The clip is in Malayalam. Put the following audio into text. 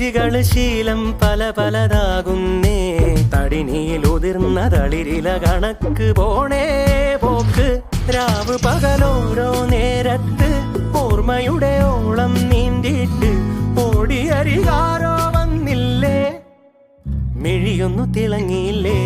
രുചികള് ശീലം പല പലതാകുന്നേ. തടിനിയിലുതിർന്ന തളിരില കണക്ക് പോണേ പോക്ക്. രാവ് പകലോരോ നേരത്ത് ഓർമ്മയുടെ ഓളം നീന്തിയിട്ട് ഓടിയരികാരോ വന്നില്ലേ, മിഴിയൊന്നു തിളങ്ങിയില്ലേ.